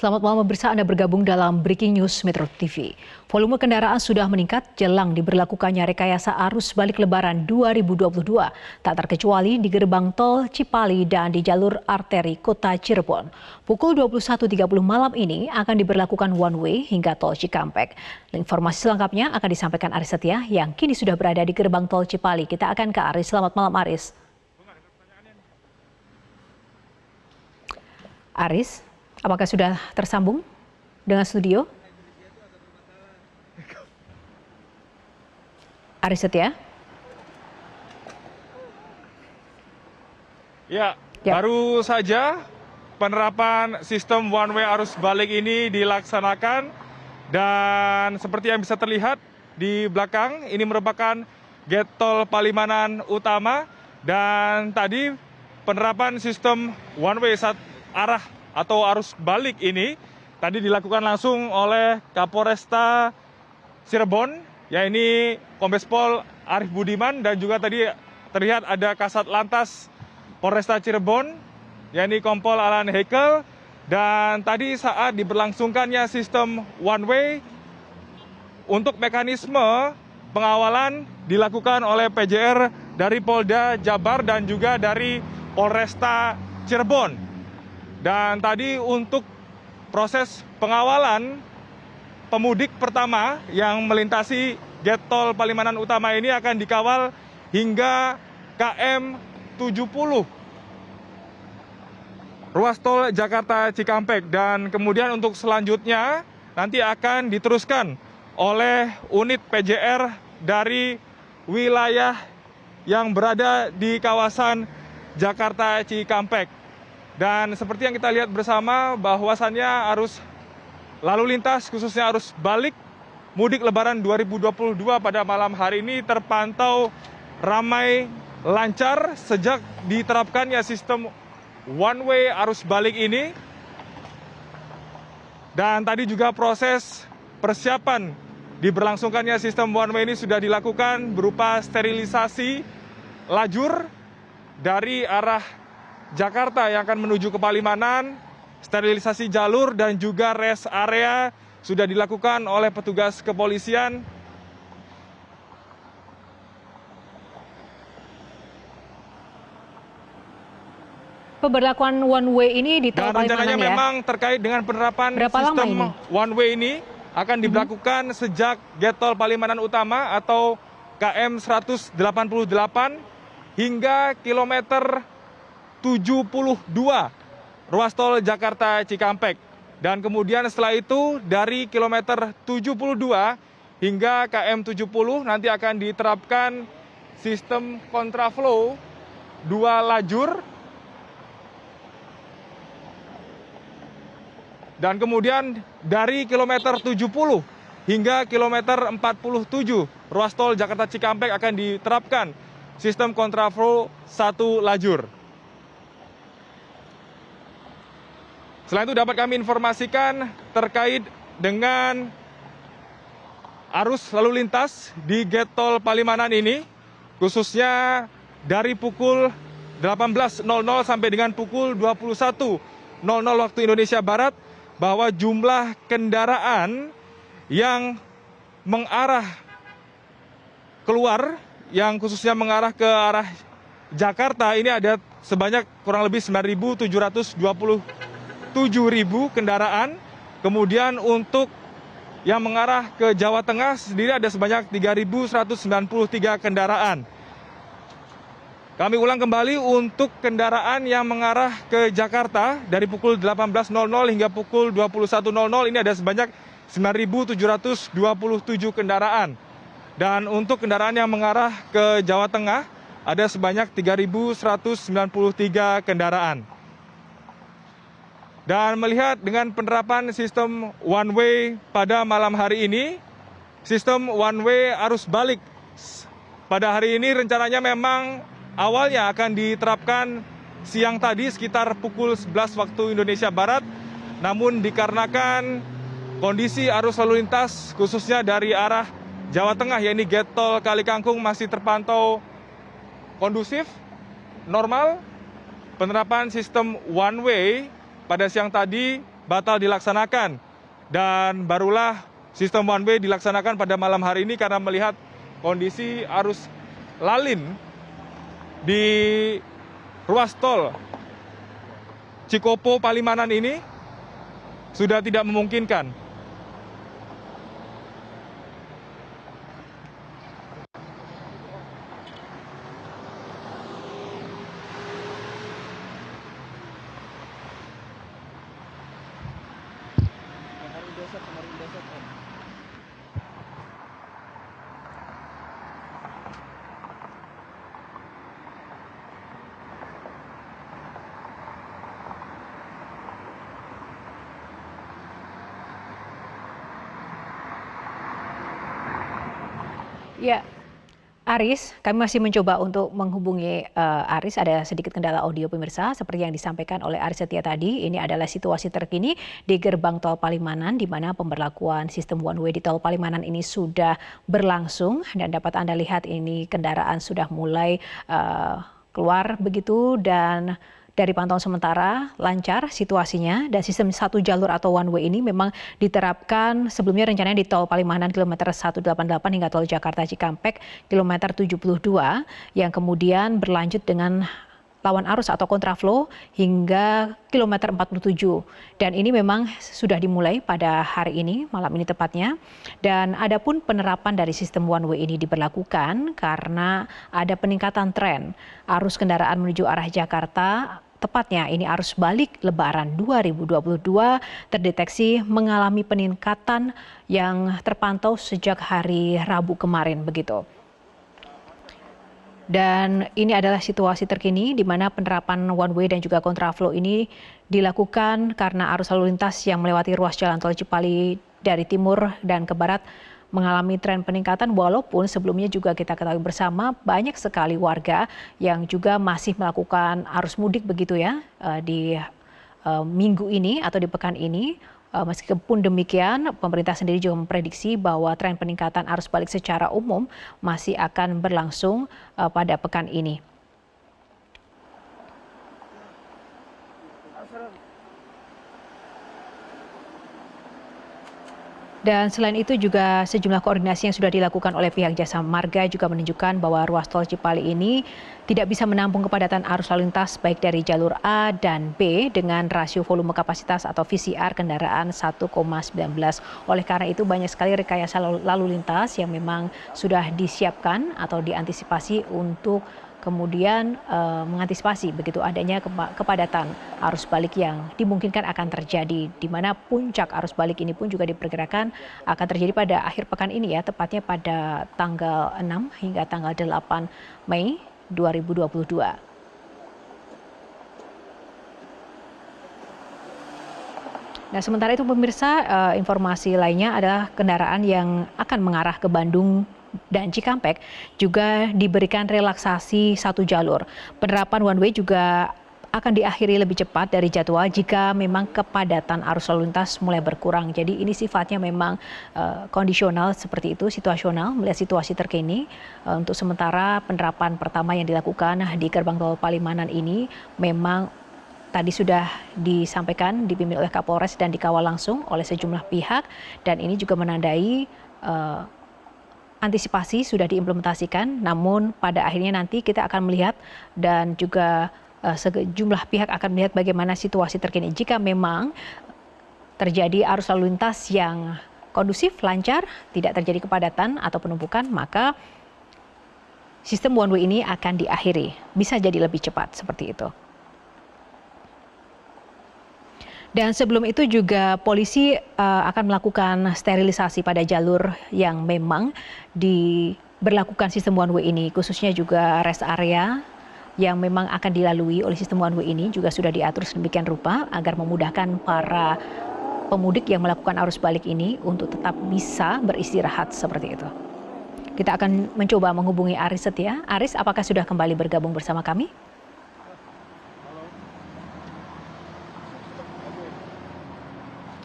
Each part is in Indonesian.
Selamat malam pemirsa, Anda bergabung dalam Breaking News Metro TV. Volume kendaraan sudah meningkat jelang diberlakukannya rekayasa arus balik Lebaran 2022, tak terkecuali di gerbang tol Cipali dan di jalur arteri kota Cirebon. Pukul 21.30 malam ini akan diberlakukan one way hingga tol Cikampek. Informasi selengkapnya akan disampaikan Aris Setia yang kini sudah berada di gerbang tol Cipali. Kita akan ke Aris. Selamat malam Aris. Aris, apakah sudah tersambung dengan studio? Aris Setia? Ya, baru saja penerapan sistem one way arus balik ini dilaksanakan dan seperti yang bisa terlihat di belakang ini merupakan gate tol Palimanan Utama dan tadi penerapan sistem one way arah atau arus balik ini tadi dilakukan langsung oleh Kapolresta Cirebon, yaitu Kombes Pol Arief Budiman, dan juga tadi terlihat ada Kasat Lantas Polresta Cirebon, yaitu Kompol Alan Heikel. Dan tadi saat diberlangsungkannya sistem one way, untuk mekanisme pengawalan dilakukan oleh PJR dari Polda Jabar dan juga dari Polresta Cirebon. Dan tadi untuk proses pengawalan pemudik pertama yang melintasi gate tol Palimanan Utama ini akan dikawal hingga KM 70 ruas tol Jakarta Cikampek, dan kemudian untuk selanjutnya nanti akan diteruskan oleh unit PJR dari wilayah yang berada di kawasan Jakarta Cikampek. Dan seperti yang kita lihat bersama bahwasannya arus lalu lintas khususnya arus balik mudik Lebaran 2022 pada malam hari ini terpantau ramai lancar sejak diterapkannya sistem one way arus balik ini. Dan tadi juga proses persiapan diberlangsungkannya sistem one way ini sudah dilakukan berupa sterilisasi lajur dari arah Jakarta yang akan menuju ke Palimanan, sterilisasi jalur dan juga rest area sudah dilakukan oleh petugas kepolisian. Pemberlakuan one way ini di tol Dan Palimanan rencananya ya? memang terkait dengan penerapan sistem one way ini akan diberlakukan sejak gate tol Palimanan Utama atau KM 188 hingga kilometer 72 ruas tol Jakarta Cikampek. Dan kemudian setelah itu dari kilometer 72 hingga KM 70 nanti akan diterapkan sistem kontraflow 2 lajur. Dan kemudian dari kilometer 70 hingga kilometer 47 ruas tol Jakarta Cikampek akan diterapkan sistem kontraflow 1 lajur. Selain itu dapat kami informasikan terkait dengan arus lalu lintas di gate tol Palimanan ini, khususnya dari pukul 18.00 sampai dengan pukul 21.00 waktu Indonesia Barat, bahwa jumlah kendaraan yang mengarah keluar, yang khususnya mengarah ke arah Jakarta ini ada sebanyak kurang lebih 9.727 kendaraan. Kemudian untuk yang mengarah ke Jawa Tengah sendiri ada sebanyak 3.193 kendaraan. Kami ulang kembali, untuk kendaraan yang mengarah ke Jakarta dari pukul 18.00 hingga pukul 21.00 ini ada sebanyak 9.727 kendaraan. Dan untuk kendaraan yang mengarah ke Jawa Tengah ada sebanyak 3.193 kendaraan. Dan melihat dengan penerapan sistem one way pada malam hari ini, sistem one way arus balik pada hari ini rencananya memang awalnya akan diterapkan siang tadi sekitar pukul 11 waktu Indonesia Barat. Namun dikarenakan kondisi arus lalu lintas khususnya dari arah Jawa Tengah, yaitu gate tol Kali Kangkung, masih terpantau kondusif, normal, penerapan sistem one way pada siang tadi batal dilaksanakan. Dan barulah sistem one way dilaksanakan pada malam hari ini karena melihat kondisi arus lalin di ruas tol Cikopo Palimanan ini sudah tidak memungkinkan. Ya, Aris, kami masih mencoba untuk menghubungi Aris. Ada sedikit kendala audio pemirsa, seperti yang disampaikan oleh Aris Setia tadi. Ini adalah situasi terkini di gerbang tol Palimanan, di mana pemberlakuan sistem one way di tol Palimanan ini sudah berlangsung. Dan dapat Anda lihat ini kendaraan sudah mulai keluar begitu, dan dari pantauan sementara lancar situasinya, dan sistem satu jalur atau one way ini memang diterapkan sebelumnya rencananya di tol Palimanan kilometer 188 hingga tol Jakarta Cikampek kilometer 72 yang kemudian berlanjut dengan lawan arus atau kontraflow hingga kilometer 47. Dan ini memang sudah dimulai pada hari ini, malam ini tepatnya. Dan adapun penerapan dari sistem one way ini diberlakukan karena ada peningkatan tren arus kendaraan menuju arah Jakarta. Tepatnya ini arus balik Lebaran 2022 terdeteksi mengalami peningkatan yang terpantau sejak hari Rabu kemarin begitu. Dan ini adalah situasi terkini di mana penerapan one way dan juga kontraflow ini dilakukan karena arus lalu lintas yang melewati ruas jalan tol Cipali dari timur dan ke barat mengalami tren peningkatan, walaupun sebelumnya juga kita ketahui bersama banyak sekali warga yang juga masih melakukan arus mudik begitu ya di minggu ini atau di pekan ini. Meskipun demikian, pemerintah sendiri juga memprediksi bahwa tren peningkatan arus balik secara umum masih akan berlangsung pada pekan ini. Dan selain itu juga sejumlah koordinasi yang sudah dilakukan oleh pihak Jasa Marga juga menunjukkan bahwa ruas tol Cipali ini tidak bisa menampung kepadatan arus lalu lintas baik dari jalur A dan B dengan rasio volume kapasitas atau VCR kendaraan 1,19. Oleh karena itu banyak sekali rekayasa lalu lintas yang memang sudah disiapkan atau diantisipasi untuk kemudian mengantisipasi begitu adanya kepadatan arus balik yang dimungkinkan akan terjadi, di mana puncak arus balik ini pun juga diperkirakan akan terjadi pada akhir pekan ini ya, tepatnya pada tanggal 6 hingga tanggal 8 Mei 2022. Nah, sementara itu pemirsa, informasi lainnya adalah kendaraan yang akan mengarah ke Bandung dan Cikampek juga diberikan relaksasi satu jalur. Penerapan one way juga akan diakhiri lebih cepat dari jadwal jika memang kepadatan arus lalu lintas mulai berkurang. Jadi ini sifatnya memang kondisional seperti itu, situasional, melihat situasi terkini. Untuk sementara penerapan pertama yang dilakukan di gerbang tol Palimanan ini memang tadi sudah disampaikan, dipimpin oleh Kapolres dan dikawal langsung oleh sejumlah pihak, dan ini juga menandai antisipasi sudah diimplementasikan, namun pada akhirnya nanti kita akan melihat dan juga sejumlah pihak akan melihat bagaimana situasi terkini. Jika memang terjadi arus lalu lintas yang kondusif, lancar, tidak terjadi kepadatan atau penumpukan, maka sistem one way ini akan diakhiri. Bisa jadi lebih cepat seperti itu. Dan sebelum itu juga polisi akan melakukan sterilisasi pada jalur yang memang diberlakukan sistem one way ini, khususnya juga rest area yang memang akan dilalui oleh sistem one way ini juga sudah diatur sedemikian rupa agar memudahkan para pemudik yang melakukan arus balik ini untuk tetap bisa beristirahat seperti itu. Kita akan mencoba menghubungi Aris Setia. Aris, apakah sudah kembali bergabung bersama kami?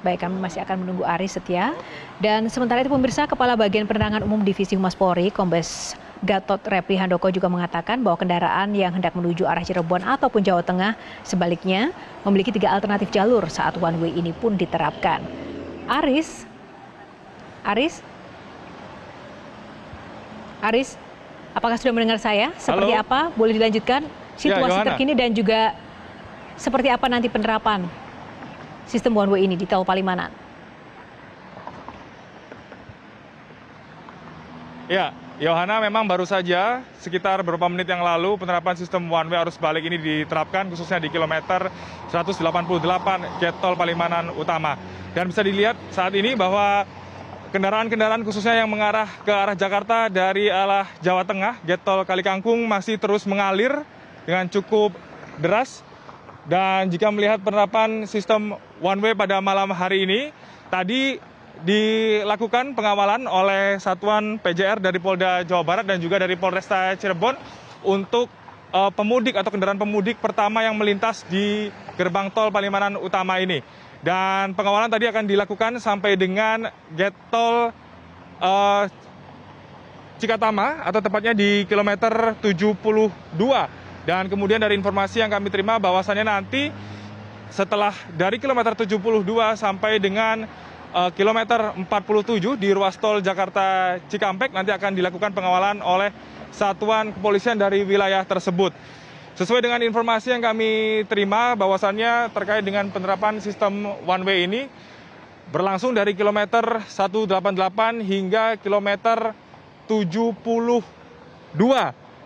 Baik, kami masih akan menunggu Aris Setia. Dan sementara itu pemirsa, Kepala Bagian Penerangan Umum Divisi Humas Polri, Kombes Gatot Repli Handoko juga mengatakan bahwa kendaraan yang hendak menuju arah Cirebon ataupun Jawa Tengah sebaliknya memiliki 3 alternatif jalur saat one way ini pun diterapkan. Aris, apakah sudah mendengar saya? Seperti Halo? apa? Boleh dilanjutkan situasi Yohana. terkini dan juga seperti apa nanti penerapan sistem one way ini di Tol Palimanan? Ya, Yohana, memang baru saja sekitar beberapa menit yang lalu penerapan sistem one way arus balik ini diterapkan khususnya di kilometer 188 Jet Tol Palimanan Utama. Dan bisa dilihat saat ini bahwa kendaraan-kendaraan khususnya yang mengarah ke arah Jakarta dari arah Jawa Tengah, Jet Tol Kalikangkung masih terus mengalir dengan cukup deras. Dan jika melihat penerapan sistem one way pada malam hari ini, tadi dilakukan pengawalan oleh Satuan PJR dari Polda Jawa Barat dan juga dari Polresta Cirebon untuk pemudik atau kendaraan pemudik pertama yang melintas di gerbang tol Palimanan Utama ini. Dan pengawalan tadi akan dilakukan sampai dengan Jet Tol Cikatama atau tepatnya di kilometer 72. Dan kemudian dari informasi yang kami terima bahwasannya nanti setelah dari kilometer 72 sampai dengan kilometer 47 di ruas tol Jakarta Cikampek nanti akan dilakukan pengawalan oleh satuan kepolisian dari wilayah tersebut. Sesuai dengan informasi yang kami terima bahwasannya terkait dengan penerapan sistem one way ini berlangsung dari kilometer 188 hingga kilometer 72.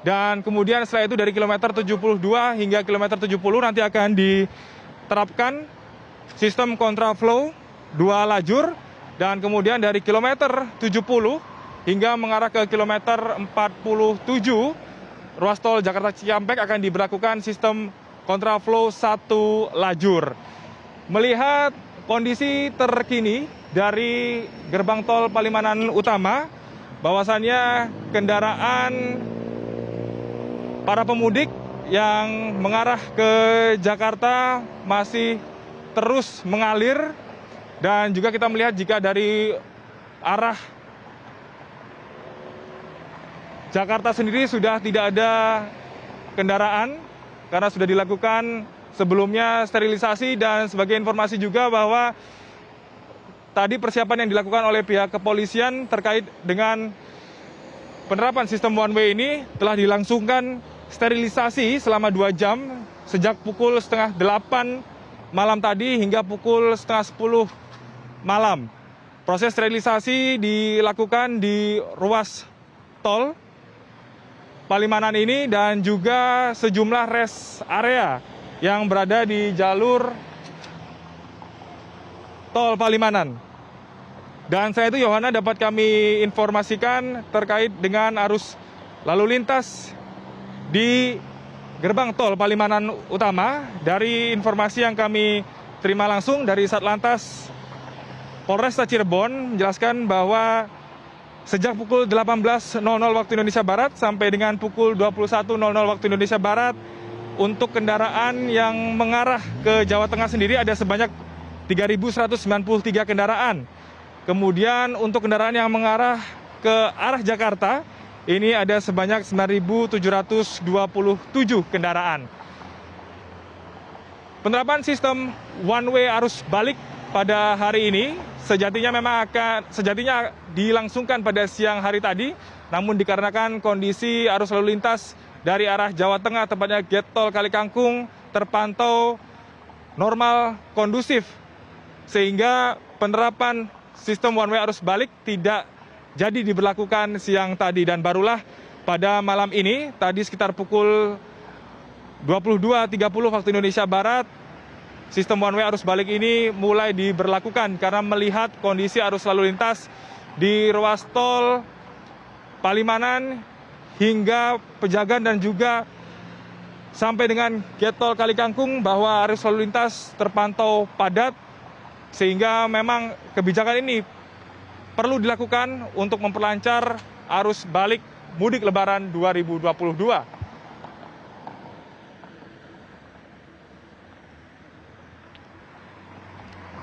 Dan kemudian setelah itu dari kilometer 72 hingga kilometer 70 nanti akan diterapkan sistem kontraflow 2 lajur, dan kemudian dari kilometer 70 hingga mengarah ke kilometer 47 ruas tol Jakarta Cikampek akan diberlakukan sistem kontraflow 1 lajur. Melihat kondisi terkini dari gerbang tol Palimanan Utama, bahwasannya kendaraan para pemudik yang mengarah ke Jakarta masih terus mengalir. Dan juga kita melihat jika dari arah Jakarta sendiri sudah tidak ada kendaraan karena sudah dilakukan sebelumnya sterilisasi. Dan sebagai informasi juga bahwa tadi persiapan yang dilakukan oleh pihak kepolisian terkait dengan penerapan sistem one way ini telah dilangsungkan sterilisasi selama 2 jam sejak pukul setengah 8 malam tadi hingga pukul setengah 10 malam. Proses sterilisasi dilakukan di ruas tol Palimanan ini dan juga sejumlah rest area yang berada di jalur tol Palimanan. Dan saya itu Yohana dapat kami informasikan terkait dengan arus lalu lintas di gerbang tol Palimanan Utama. Dari informasi yang kami terima langsung dari Satlantas Polresta Cirebon menjelaskan bahwa sejak pukul 18.00 waktu Indonesia Barat sampai dengan pukul 21.00 waktu Indonesia Barat, untuk kendaraan yang mengarah ke Jawa Tengah sendiri ada sebanyak 3.193 kendaraan. Kemudian untuk kendaraan yang mengarah ke arah Jakarta, ini ada sebanyak 9.727 kendaraan. Penerapan sistem one way arus balik pada hari ini sejatinya dilangsungkan pada siang hari tadi, namun dikarenakan kondisi arus lalu lintas dari arah Jawa Tengah tepatnya Jet Tol Kalikangkung terpantau normal kondusif, sehingga penerapan sistem one way arus balik tidak jadi diberlakukan siang tadi. Dan barulah pada malam ini, tadi sekitar pukul 22.30 waktu Indonesia Barat, sistem one way arus balik ini mulai diberlakukan karena melihat kondisi arus lalu lintas di ruas tol Palimanan hingga Pejagan dan juga sampai dengan Jet Tol Kalikangkung bahwa arus lalu lintas terpantau padat, sehingga memang kebijakan ini perlu dilakukan untuk memperlancar arus balik mudik Lebaran 2022.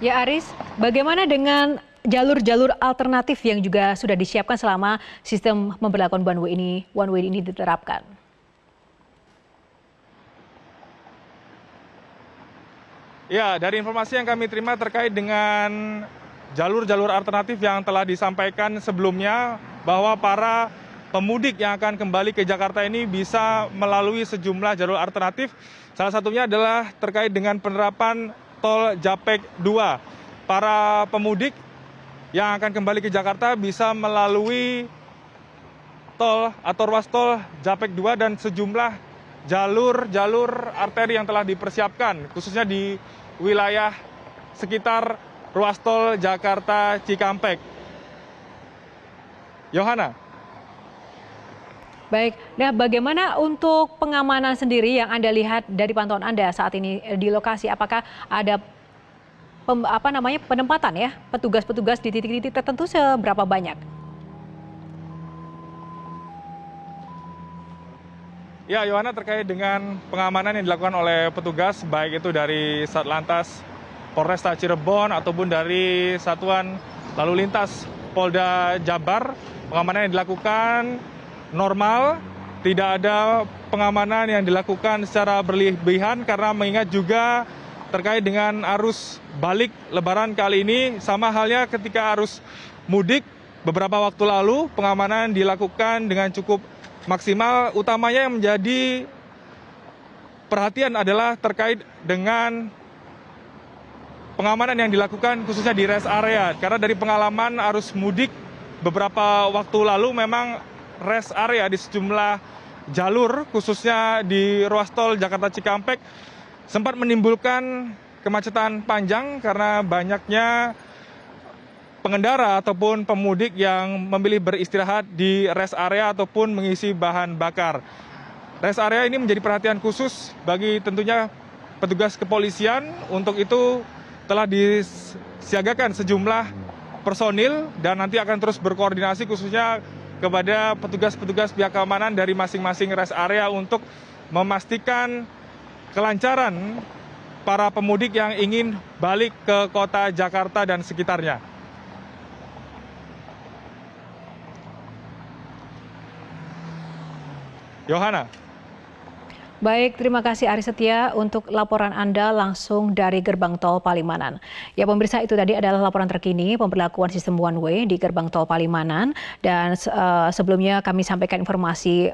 Ya Aris, bagaimana dengan jalur-jalur alternatif yang juga sudah disiapkan selama sistem pemberlakuan one way ini diterapkan? Ya, dari informasi yang kami terima terkait dengan jalur-jalur alternatif yang telah disampaikan sebelumnya, bahwa para pemudik yang akan kembali ke Jakarta ini bisa melalui sejumlah jalur alternatif. Salah satunya adalah terkait dengan penerapan tol Japek 2. Para pemudik yang akan kembali ke Jakarta bisa melalui tol atau ruas tol Japek 2 dan sejumlah jalur-jalur arteri yang telah dipersiapkan, khususnya di wilayah sekitar ruas tol Jakarta Cikampek. Yohana. Baik, nah bagaimana untuk pengamanan sendiri yang Anda lihat dari pantauan Anda saat ini di lokasi? Apakah ada penempatan ya petugas-petugas di titik-titik tertentu seberapa banyak? Ya, Yohana, terkait dengan pengamanan yang dilakukan oleh petugas, baik itu dari Satlantas Polresta Cirebon ataupun dari Satuan Lalu Lintas Polda Jabar, pengamanan yang dilakukan normal, tidak ada pengamanan yang dilakukan secara berlebihan karena mengingat juga terkait dengan arus balik Lebaran kali ini, sama halnya ketika arus mudik beberapa waktu lalu, pengamanan dilakukan dengan cukup maksimal. Utamanya yang menjadi perhatian adalah terkait dengan pengamanan yang dilakukan khususnya di rest area. Karena dari pengalaman arus mudik beberapa waktu lalu, memang rest area di sejumlah jalur khususnya di ruas tol Jakarta Cikampek sempat menimbulkan kemacetan panjang karena banyaknya pengendara ataupun pemudik yang memilih beristirahat di rest area ataupun mengisi bahan bakar. Rest area ini menjadi perhatian khusus bagi tentunya petugas kepolisian. Untuk itu telah disiagakan sejumlah personil dan nanti akan terus berkoordinasi khususnya kepada petugas-petugas pihak keamanan dari masing-masing rest area untuk memastikan kelancaran para pemudik yang ingin balik ke kota Jakarta dan sekitarnya. Yohana. Baik, terima kasih Ari Setia untuk laporan Anda langsung dari gerbang tol Palimanan. Ya pemirsa, itu tadi adalah laporan terkini pemberlakuan sistem one way di gerbang tol Palimanan. Dan sebelumnya kami sampaikan informasi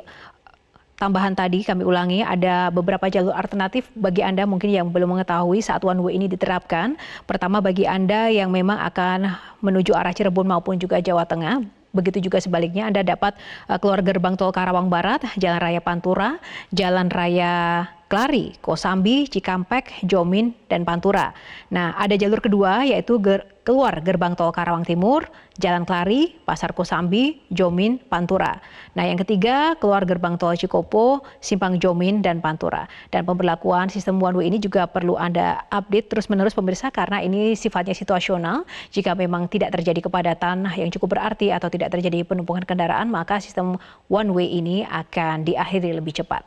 tambahan tadi, kami ulangi, ada beberapa jalur alternatif bagi Anda mungkin yang belum mengetahui saat one way ini diterapkan. Pertama, bagi Anda yang memang akan menuju arah Cirebon maupun juga Jawa Tengah, begitu juga sebaliknya Anda dapat keluar gerbang tol Karawang Barat, Jalan Raya Pantura, Jalan Raya Klari, Kosambi, Cikampek, Jomin, dan Pantura. Nah, ada jalur kedua yaitu keluar gerbang tol Karawang Timur, Jalan Klari, Pasar Kosambi, Jomin, Pantura. Nah, yang ketiga keluar gerbang tol Cikopo, Simpang Jomin, dan Pantura. Dan pemberlakuan sistem one way ini juga perlu Anda update terus-menerus pemirsa karena ini sifatnya situasional. Jika memang tidak terjadi kepadatan yang cukup berarti atau tidak terjadi penumpukan kendaraan, maka sistem one way ini akan diakhiri lebih cepat.